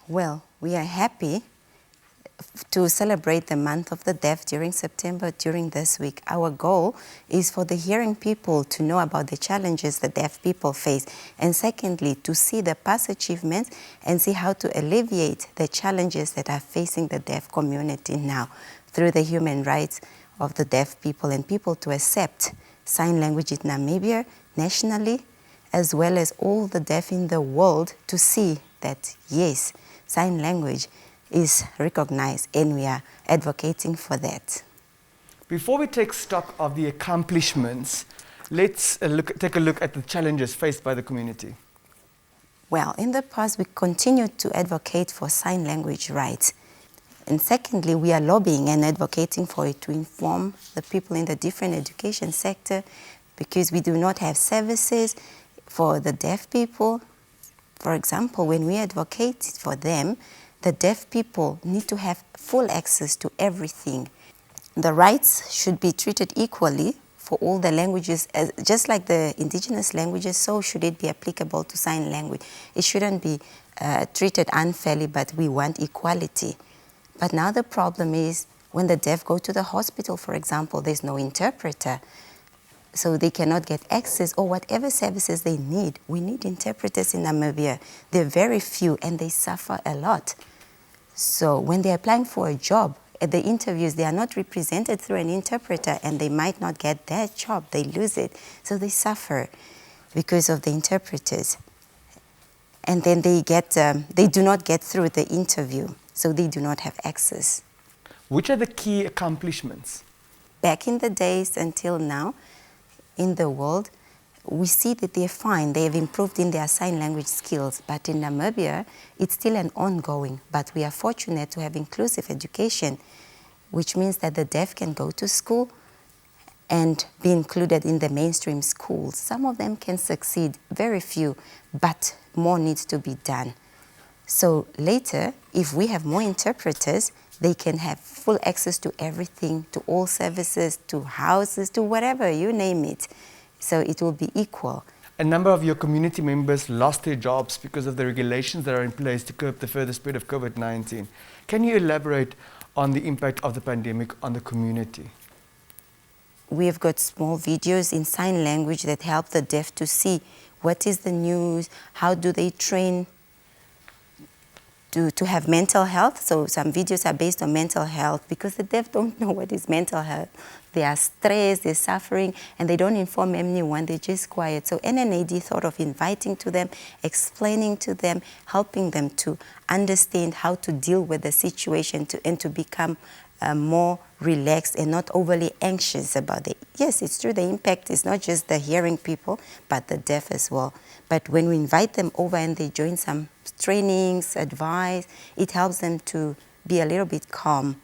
Well, we are happy to celebrate the month of the deaf during September, during this week. Our goal is for the hearing people to know about the challenges the deaf people face, and secondly, to see the past achievements and see how to alleviate the challenges that are facing the deaf community now through the human rights of the deaf people and people to accept sign language in Namibia nationally, as well as all the deaf in the world to see that, yes, sign language is recognized and we are advocating for that. Before we take stock of the accomplishments, let's take a look at the challenges faced by the community. Well, in the past, we continued to advocate for sign language rights. And secondly, we are lobbying and advocating for it to inform the people in the different education sector, because we do not have services for the deaf people. For example, when we advocate for them, the deaf people need to have full access to everything. The rights should be treated equally for all the languages, just like the indigenous languages, so should it be applicable to sign language. It shouldn't be treated unfairly, but we want equality. But now the problem is when the deaf go to the hospital, for example, there's no interpreter. So they cannot get access or whatever services they need. We need interpreters in Namibia. They're very few and they suffer a lot. So when they're applying for a job, at the interviews, they are not represented through an interpreter and they might not get that job. They lose it. So they suffer because of the interpreters. And then they do not get through the interview, so they do not have access. Which are the key accomplishments? Back in the days until now, in the world, we see that they're fine. They have improved in their sign language skills. But in Namibia, it's still an ongoing. But we are fortunate to have inclusive education, which means that the deaf can go to school and be included in the mainstream schools. Some of them can succeed, very few, but more needs to be done. So later, if we have more interpreters, they can have full access to everything, to all services, to houses, to whatever, you name it. So it will be equal. A number of your community members lost their jobs because of the regulations that are in place to curb the further spread of COVID-19. Can you elaborate on the impact of the pandemic on the community? We have got small videos in sign language that help the deaf to see what is the news, how do they train to have mental health. So some videos are based on mental health because the deaf don't know what is mental health. They are stressed, they're suffering, and they don't inform anyone, they're just quiet. So NNAD thought of inviting to them, explaining to them, helping them to understand how to deal with the situation and to become more relaxed and not overly anxious about it. Yes, it's true, the impact is not just the hearing people, but the deaf as well. But when we invite them over and they join some trainings, advice, it helps them to be a little bit calm